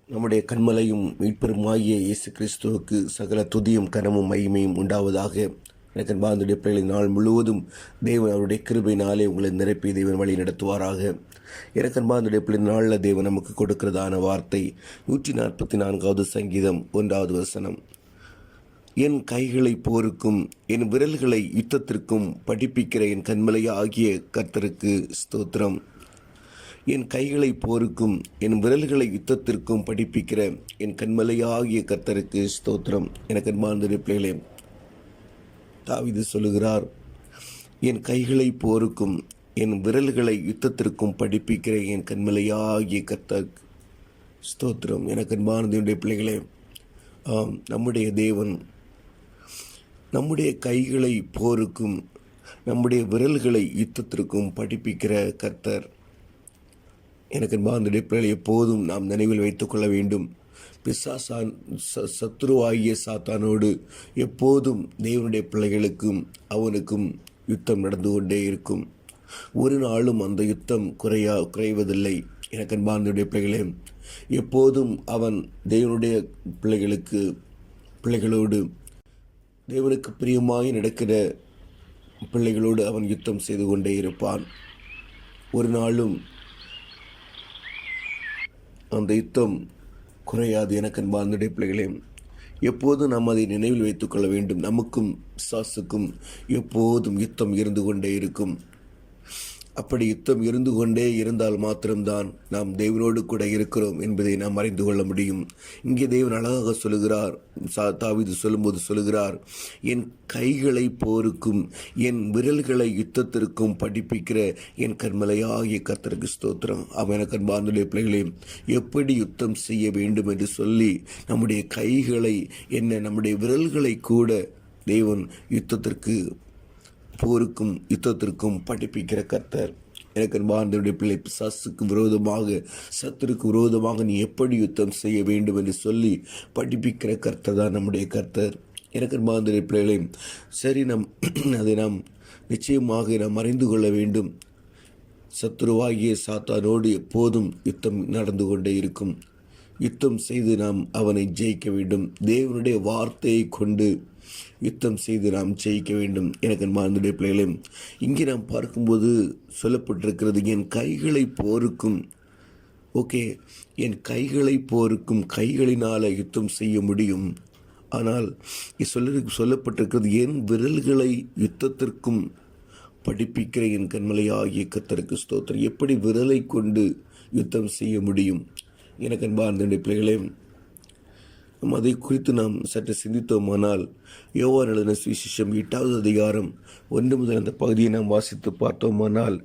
நம்முடைய கண்மலையும் மீட்பெருமாகிய இயேசு கிறிஸ்துவுக்கு சகல துதியும் கனமும் மகிமையும் உண்டாவதாக. எனக்கு அன்பார்ந்த பிள்ளைகளின் நாள் முழுவதும் தேவன் அவருடைய கிருபையினாலே உங்களை நிரப்பி தேவன் வழி நடத்துவாராக. எனக்கு அன்பார்ந்த பிள்ளைகளின் நாளில் தேவன் நமக்கு கொடுக்கிறதான வார்த்தை 144வது சங்கீதம் 1வது வசனம். என் கைகளை போருக்கும் என் விரல்களை யுத்தத்திற்கும் படிப்பிக்கிற என் கண்மலைய ஆகிய கர்த்தருக்கு ஸ்தோத்திரம். என் கைகளை போருக்கும் என் விரல்களை யுத்தத்திற்கும் படிப்பிக்கிற என் கண்மலையாகிய கர்த்தருக்கு ஸ்தோத்திரம். எனக்கு அன்பார்ந்த பிள்ளைகளே, தாவீது சொல்லுகிறார், என் கைகளை போருக்கும் என் விரல்களை யுத்தத்திற்கும் படிப்பிக்கிற என் கண்மலையாகிய கர்த்தருக்கு ஸ்தோத்திரம். எனக்கு அன்பார்ந்த பிள்ளைகளே, நம்முடைய தேவன் நம்முடைய கைகளை போருக்கும் நம்முடைய விரல்களை யுத்தத்திற்கும் படிப்பிக்கிற கர்த்தர். எனக்கு அன்பார்ந்த பிள்ளைகளை எப்போதும் நாம் நினைவில் வைத்துக் கொள்ள வேண்டும். சத்துருவாகிய சாத்தானோடு எப்போதும் தேவனுடைய பிள்ளைகளுக்கும் அவனுக்கும் யுத்தம் நடந்து கொண்டே இருக்கும். ஒரு நாளும் அந்த யுத்தம் குறைவதில்லை. எனக்கு அன்பார்ந்த பிள்ளைகளே, எப்போதும் அவன் தேவனுடைய பிள்ளைகளோடு தேவனுக்கு பிரியமாய் நடக்கிற பிள்ளைகளோடு அவன் யுத்தம் செய்து கொண்டே இருப்பான். ஒரு நாளும் அந்த யுத்தம் குறையாது. எனக்கு அன்பார்ந்த பிள்ளைகளே, எப்போதும் நாம் அதை நினைவில் வைத்துக் கொள்ள வேண்டும். நமக்கும் பிசாசுக்கும் எப்போதும் யுத்தம் இருந்து கொண்டே இருக்கும். அப்படி யுத்தம் இருந்து கொண்டே இருந்தால் மாத்திரம்தான் நாம் தேவனோடு கூட இருக்கிறோம் என்பதை நாம் அறிந்து கொள்ள முடியும். இங்கே தேவன் அழகாக சொல்லுகிறார், தாவீது சொல்லும்போது சொல்லுகிறார், என் கைகளை போருக்கும் என் விரல்களை யுத்தத்திற்கும் படிப்பிக்கிற என் கண்மலையாகிய கர்த்தருக்கு ஸ்தோத்திரம். அவன் எனக்கு அன்பார்ந்த பிள்ளைகளே, எப்படி யுத்தம் செய்ய வேண்டும் என்று சொல்லி நம்முடைய கைகளை நம்முடைய விரல்களை கூட தேவன் போருக்கும் யுத்தத்திற்கும் படிப்பிக்கிற கர்த்தர். எனக்கு அன்பார்ந்தவருடைய பிள்ளை, பிசாசுக்கு விரோதமாக சத்துருக்கு விரோதமாக நீ எப்படி யுத்தம் செய்ய வேண்டும் என்று சொல்லி படிப்பிக்கிற கர்த்தர் தான் நம்முடைய கர்த்தர். எனக்கு அன்பார்ந்தவருடைய பிள்ளைகளை, சரி, அதை நாம் நிச்சயமாக நாம் அறிந்து கொள்ள வேண்டும். சத்துருவாகிய சாத்தானோடு எப்போதும் யுத்தம் நடந்து கொண்டே இருக்கும். யுத்தம் செய்து நாம் அவனை ஜெயிக்க வேண்டும். தேவனுடைய வார்த்தையை கொண்டு யுத்தம் செய்து நாம் ஜெயிக்க வேண்டும். எனக்கு அன்பார்ந்த பிள்ளைகளே, இங்கே நாம் பார்க்கும்போது சொல்லப்பட்டிருக்கிறது, என் கைகளை போருக்கும். என் கைகளை போருக்கும், கைகளினால் யுத்தம் செய்ய முடியும். ஆனால் சொல்லப்பட்டிருக்கிறது, என் விரல்களை யுத்தத்திற்கும் படிப்பிக்கிற என் கண்மலையாகிய கர்த்தருக்கு ஸ்தோத்திரம். எப்படி விரலை கொண்டு யுத்தம் செய்ய முடியும்? எனக்கு அன்பார்ந்த பிள்ளைகளே, அதை குறித்து நாம் சற்று சிந்தித்தோமானால், யோவான் எழுதின சுவிசேஷம் 8வது அதிகாரம் 1 முதல் அந்த பகுதியை நாம் வாசித்து பார்த்தோமானால்,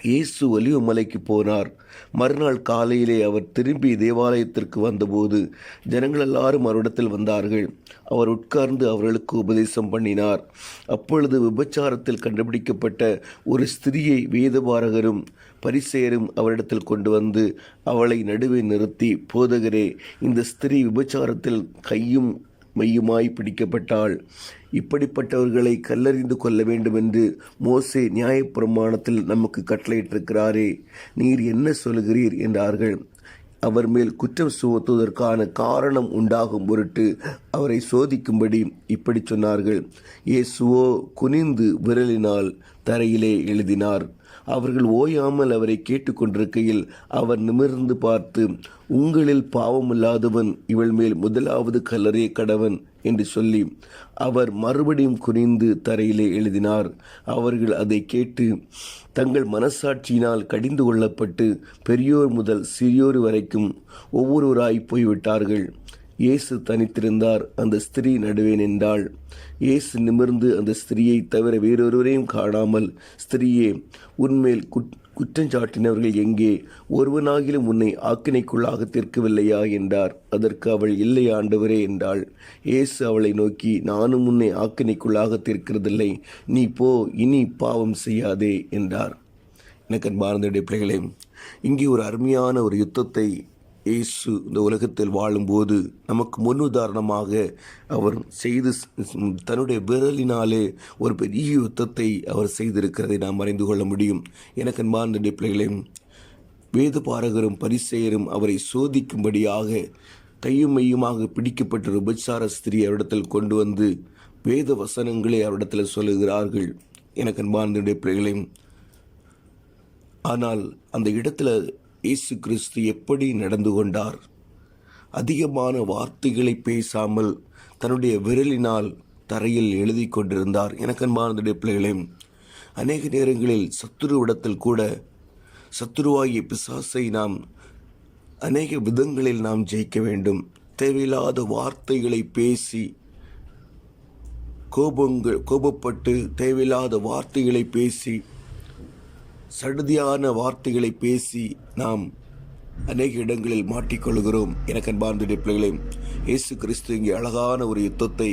இயேசு ஒலிவ மலைக்கு போனார். மறுநாள் காலையிலே அவர் திரும்பி தேவாலயத்திற்கு வந்தபோது ஜனங்கள் எல்லாரும் அவரிடத்தில் வந்தார்கள். அவர் உட்கார்ந்து அவர்களுக்கு உபதேசம் பண்ணினார். அப்பொழுது விபச்சாரத்தில் கண்டுபிடிக்கப்பட்ட ஒரு ஸ்திரியை வேதபாரகரும் பரிசேயரும் அவரிடத்தில் கொண்டு வந்து அவளை நடுவே நிறுத்தி, போதகரே, இந்த ஸ்திரீ விபச்சாரத்தில் கையும் மையுமாய் பிடிக்கப்பட்டாள். இப்படிப்பட்டவர்களை கல்லறிந்து கொள்ள வேண்டும் என்று மோசே நியாயப்பிரமாணத்தில் நமக்கு கட்டளையிட்டிருக்கிறாரே, நீர் என்ன சொல்கிறீர் என்றார்கள். அவர் மேல் குற்றம் சுமத்துவதற்கான காரணம் உண்டாகும் பொருட்டு அவரை சோதிக்கும்படி இப்படி சொன்னார்கள். இயேசுவோ குனிந்து விரலினால் தரையிலே எழுதினார். அவர்கள் ஓயாமல் அவரை கேட்டுக்கொண்டிருக்கையில் அவர் நிமிர்ந்து பார்த்து, உங்களில் பாவமில்லாதவன் இவள் மேல் முதலாவது கல்லறைய கடவன் என்று சொல்லி அவர் மறுபடியும் குனிந்து தரையிலே எழுதினார். அவர்கள் அதை கேட்டு தங்கள் மனசாட்சியினால் கடிந்து கொள்ளப்பட்டு பெரியோர் முதல் சிறியோர் வரைக்கும் ஒவ்வொருவராய் போய்விட்டார்கள். இயேசு தனித்திருந்தார். அந்த ஸ்திரீ நடுவே நின்றாள். இயேசு நிமிர்ந்து அந்த ஸ்திரீயை தவிர வேறொருவரையும் காணாமல், ஸ்திரீயே, உன்மேல் குற்றஞ்சாட்டினவர்கள் எங்கே? ஒருவனாகிலும் உன்னை ஆக்கினைக்குள்ளாக தீர்க்கவில்லையா என்றார். அதற்கு அவள், இல்லை ஆண்டவரே என்றாள். இயேசு அவளை நோக்கி, நானும் உன்னை ஆக்கினைக்குள்ளாக தீர்க்கிறதில்லை, நீ போ, இனி பாவம் செய்யாதே என்றார். எனக்கு அன்பார்ந்த பிள்ளைகளே, இங்கே ஒரு அருமையான ஒரு யுத்தத்தை இயேசு இந்த உலகத்தில் வாழும்போது நமக்கு முன்னுதாரணமாக அவர் செய்து தன்னுடைய விரலினாலே ஒரு பெரிய யுத்தத்தை அவர் செய்திருக்கிறதை நாம் அறிந்து கொள்ள முடியும். எனக்கு அன்பார்ந்த பிள்ளைகளே, வேதபாரகரும் பரிசேயரும் அவரை சோதிக்கும்படியாக கையும் மையுமாக பிடிக்கப்பட்ட ஒரு உபச்சார ஸ்திரீ அவரிடத்தில் கொண்டு வந்து வேத வசனங்களை அவரிடத்தில் சொல்லுகிறார்கள். எனக்கு அன்பார்ந்த பிள்ளைகளையும், ஆனால் அந்த இடத்துல இயேசு கிறிஸ்து எப்படி நடந்து கொண்டார்? அதிகமான வார்த்தைகளை பேசாமல் தன்னுடைய விரலினால் தரையில் எழுதி கொண்டிருந்தார். எனக்கு அன்பார்ந்த பிள்ளைகளையும், அநேக நேரங்களில் சத்துருவிடத்தில் கூட சத்துருவாகிய பிசாசை நாம் அநேக விதங்களில் நாம் ஜெயிக்க வேண்டும். தேவையில்லாத வார்த்தைகளை பேசி கோபப்பட்டு தேவையில்லாத வார்த்தைகளை பேசி சடுதியான வார்த்தைகளை பேசி நாம் அநேக இடங்களில் மாட்டிக்கொள்கிறோம். எனக்கு அன்பார்ந்த பிள்ளைகளே, இயேசு கிறிஸ்து இங்கே அழகான ஒரு யுத்தத்தை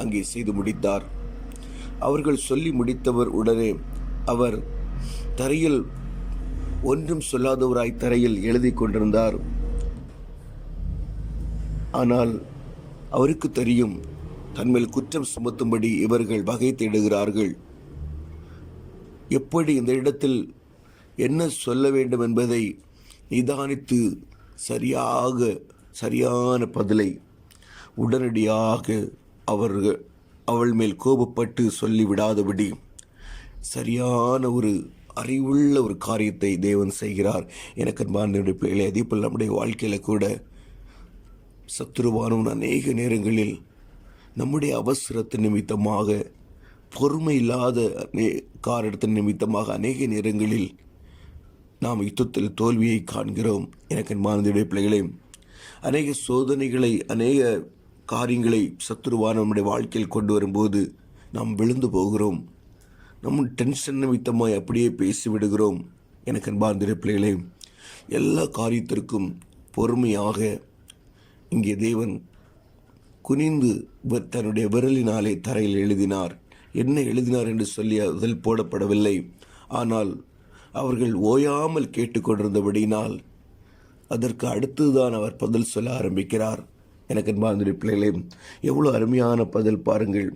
அங்கே செய்து முடித்தார். அவர்கள் சொல்லி முடித்தவர் உடனே அவர் தரையில் ஒன்றும் சொல்லாதவராய் தரையில் எழுதி கொண்டிருந்தார். ஆனால் அவருக்கு தெரியும், தன்மேல் குற்றம் சுமத்தும்படி இவர்கள் வகை தேடுகிறார்கள். எப்படி இந்த இடத்தில் என்ன சொல்ல வேண்டும் என்பதை நிதானித்து சரியான பதிலை உடனடியாக அவள் மேல் கோபப்பட்டு சொல்லிவிடாதபடி சரியான ஒரு அறிவுள்ள ஒரு காரியத்தை தேவன் செய்கிறார். எனக்கு அன்பார்ந்த பிள்ளைகளே, அதேபோல் நம்முடைய வாழ்க்கையில் கூட சத்துருவானவன் அநேக நேரங்களில் நம்முடைய அவசரத்தின் நிமித்தமாக, பொறுமை இல்லாத காரணத்தின் நிமித்தமாக அநேக நேரங்களில் நாம் யுத்தத்தில் தோல்வியை காண்கிறோம். எனக்கு அன்பார்ந்த பிள்ளைகளே, அநேக சோதனைகளை அநேக காரியங்களை சத்துருவான நம்முடைய வாழ்க்கையில் கொண்டு வரும்போது நாம் விழுந்து போகிறோம். நம்ம டென்ஷன் நிமித்தமாய் அப்படியே பேசிவிடுகிறோம். எனக்கு அன்பார்ந்த பிள்ளைகளே, எல்லா காரியத்திற்கும் பொறுமையாக இங்கே தேவன் குனிந்து தன்னுடைய விரலினாலே தரையில் எழுதினார். என்ன எழுதினார் என்று சொல்லி அதில் போடப்படவில்லை. ஆனால் அவர்கள் ஓயாமல் கேட்டுக்கொண்டிருந்தபடியினால் அதற்கு அடுத்துதான் அவர் பதில் சொல்ல ஆரம்பிக்கிறார். எனக்கு அன்பார்ந்த பிள்ளைகளே, எவ்வளோ அருமையான பதில் பாருங்கள்.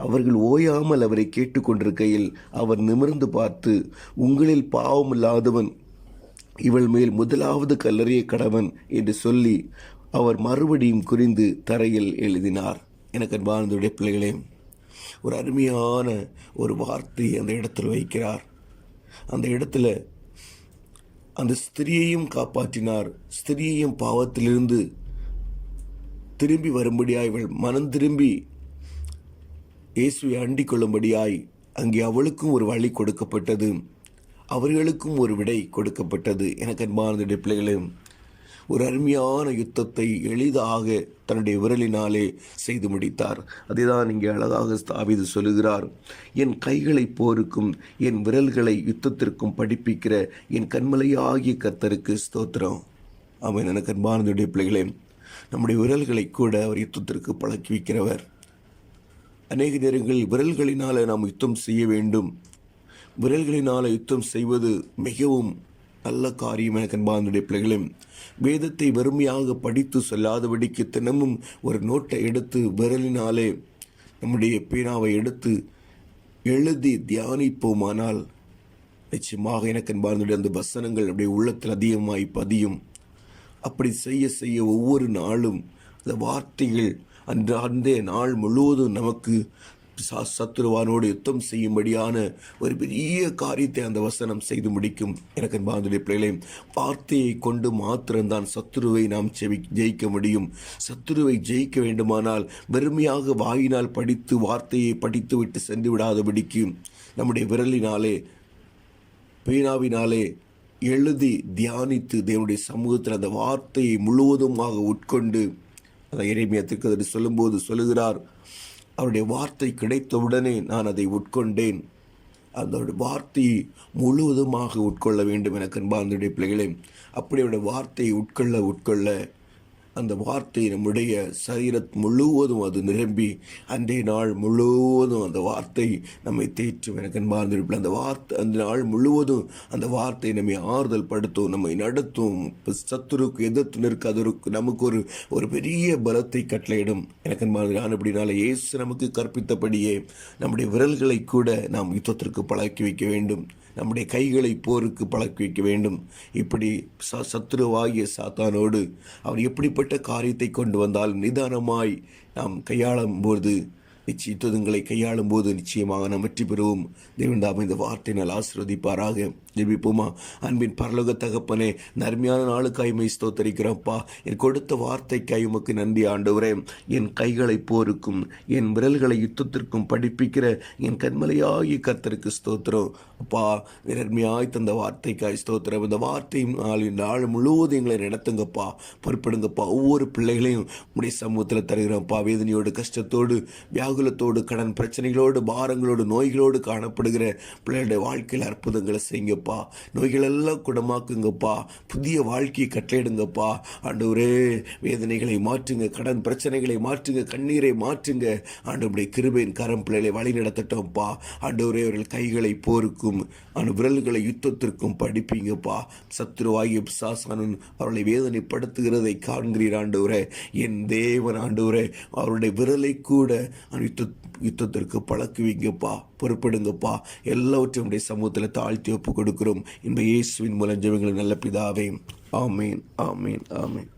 அவர்கள் ஓயாமல் அவரை கேட்டுக்கொண்டிருக்கையில் அவர் நிமிர்ந்து பார்த்து, உங்களில் பாவமில்லாதவன் இவள் மேல் முதலாவது கல்லறைய கடவன் என்று சொல்லி அவர் மறுபடியும் குறிந்து தரையில் எழுதினார். எனக்கு அன்பார்ந்த பிள்ளைகளே, ஒரு அருமையான ஒரு வார்த்தை அந்த இடத்தில் வைக்கிறார். அந்த இடத்துல அந்த ஸ்திரியையும் காப்பாற்றினார். ஸ்திரியையும் பாவத்திலிருந்து திரும்பி வரும்படியாய் இவள் மனம் திரும்பி இயேசுவை அண்டிக் கொள்ளும்படியாய் அங்கே அவளுக்கும் ஒரு வழி கொடுக்கப்பட்டது, அவர்களுக்கும் ஒரு விடை கொடுக்கப்பட்டது. எனக்கு அன்பார்ந்த பிள்ளைகளே, ஒரு அருமையான யுத்தத்தை எளிதாக தன்னுடைய விரலினாலே செய்து முடித்தார். அதேதான் இங்கே அழகாக தாவீது சொல்லுகிறார், என் கைகளை போருக்கும் என் விரல்களை யுத்தத்திற்கும் படிப்பிக்கிற என் கண்மலையாகிய கர்த்தருக்கு ஸ்தோத்திரம். ஆமென். எனக்கு அன்பார்ந்த பிள்ளைகளே, நம்முடைய விரல்களை கூட அவர் யுத்தத்திற்கு பழக்கி வைக்கிறவர். அநேக நேரங்களில் விரல்களினால் நாம் யுத்தம் செய்ய வேண்டும். விரல்களினால் யுத்தம் செய்வது மிகவும் நல்ல காரியம். எனக்கு அன்பார்ந்த பிள்ளைகளே, வேதத்தை வெறுமையாக படித்து சொல்லாதபடிக்கு தினமும் ஒரு நோட்டை எடுத்து விரலினாலே நம்முடைய பேனாவை எடுத்து எழுதி தியானிப்போமானால் நிச்சயமாக எனக்கு அன்பார்ந்த அந்த வசனங்கள் அப்படியே உள்ளத்தில் அதிகமாய் பதியும். அப்படி செய்ய செய்ய ஒவ்வொரு நாளும் அந்த வார்த்தைகள் அந்த நாள் முழுவதும் நமக்கு சத்துருவானோடு யுத்தம் செய்யும்படியான ஒரு பெரிய காரியத்தை அந்த வசனம் செய்து முடிக்கும். எனக்கு அன்பார்ந்த பிள்ளைகளே, வார்த்தையை கொண்டு மாத்திரம்தான் சத்துருவை நாம் ஜெயிக்க முடியும். சத்துருவை ஜெயிக்க வேண்டுமானால் வெறுமையாக வாயினால் படித்து வார்த்தையை படித்து விட்டு சென்று விடாதபடிக்கு நம்முடைய விரலினாலே பேனாவினாலே எழுதி தியானித்து தேவனுடைய சமூகத்தில் அந்த வார்த்தையை முழுவதுமாக உட்கொண்டு, அந்த எரேமியா தீர்க்கதரிசி சொல்லும்போது சொல்லுகிறார், அவருடைய வார்த்தை கிடைத்தவுடனே நான் அதை உட்கொண்டேன். அந்த வார்த்தையை முழுவதுமாக உட்கொள்ள வேண்டும். எனக்கு அன்பார்ந்த பிள்ளைகளே, அப்படி அவருடைய வார்த்தையை உட்கொள்ள அந்த வார்த்தை நம்முடைய சரீரத் முழுவதும் அது நிரம்பி அன்றைய நாள் முழுவதும் அந்த வார்த்தை நம்மை தேற்றும். எனக்கு அன்பார்ந்த அந்த வார்த்தை அந்த நாள் முழுவதும் அந்த வார்த்தை நம்மை ஆறுதல் படுத்தும், நம்மை நடத்தும். சத்துருக்கு எதிர்த்து நிற்க அதற்கு நமக்கு ஒரு பெரிய பலத்தை கட்டளையிடும். எனக்கு அன்பார்ந்த அப்படினால இயேசு நமக்கு கற்பித்தபடியே நம்முடைய விரல்களை கூட நாம் யுத்தத்திற்கு பழக்கி வைக்க வேண்டும். நம்முடைய கைகளை போருக்கு பழக்கி வைக்க வேண்டும். இப்படி சத்துருவாகிய சாத்தானோடு அவன் எப்படிப்பட்ட காரியத்தை கொண்டு வந்தாலும் நிதானமாய் நாம் கையாளும் போது யுத்தங்களை கையாளும் போது நிச்சயமாக நாம் வெற்றி பெறுவோம். தேவன் தாம் இந்த வார்த்தையினால் ஆசீர்வதிப்பாராக. ஜெபிப்போமா. அன்பின் பரலோக தகப்பனே, நன்மையான நாளுக்காய் உம்மை ஸ்தோத்தரிக்கிறோம்ப்பா. என் கொடுத்த வார்த்தைக்காய் உமக்கு நன்றி ஆண்டவரே. என் கைகளை போருக்கும் என் விரல்களை யுத்தத்திற்கும் படிப்பிக்கிற என் கண்மலையாகிய கர்த்தருக்கு ஸ்தோத்திரம். அப்பா, நன்மையாய் தந்த வார்த்தைக்காய் ஸ்தோத்திரம். இந்த வார்த்தையும் நாள் முழுவதும் எங்களை நடத்துங்கப்பா, பொறுப்படுங்கப்பா. ஒவ்வொரு பிள்ளைகளையும் உடைய சமூகத்தில் தருகிறோம்ப்பா. வேதனையோடு, கஷ்டத்தோடு, வியாகுலத்தோடு, கடன் பிரச்சனைகளோடு, பாரங்களோடு, நோய்களோடு காணப்படுகிற பிள்ளைகளுடைய வாழ்க்கையில் அற்புதங்களை செய்யுங்கப்பா. நோய்கள் எல்லாம் குணமாக்குங்கப்பா. புதிய வாழ்க்கையை கட்டளையிடுங்கப்பா. ஆண்டவரே, வேதனைகளை மாற்றுங்க, கடன் பிரச்சனைகளை மாற்றுங்க, கண்ணீரை மாற்றுங்க. ஆண்டவருடைய கிருபையின் கரம் பிள்ளைகளை வழி நடத்தட்டோம்ப்பா. ஆண்டவரே, அவர்கள் கைகளை போருக்கும் விரல்களை யுத்தத்திற்கும் படிப்பீங்கப்பா. சத்துருவாகிய பிசாசானன் அவர்களை வேதனைப்படுத்துகிறதை காண்கிறீர் ஆண்டவரே. என் தேவன் ஆண்டவரே, அவருடைய விரலை கூட யுத்தத்திற்கு பழக்குவீங்கப்பா, பொறுப்படுங்கப்பா. எல்லாவற்றையும் உடைய சமூகத்தில் தாழ்த்தி ஒப்பு கொடுக்கிறோம். இந்த இயேசுவின் மூலம் ஜெபங்கள் நல்ல பிதாவே. ஆமீன், ஆமீன், ஆமீன்.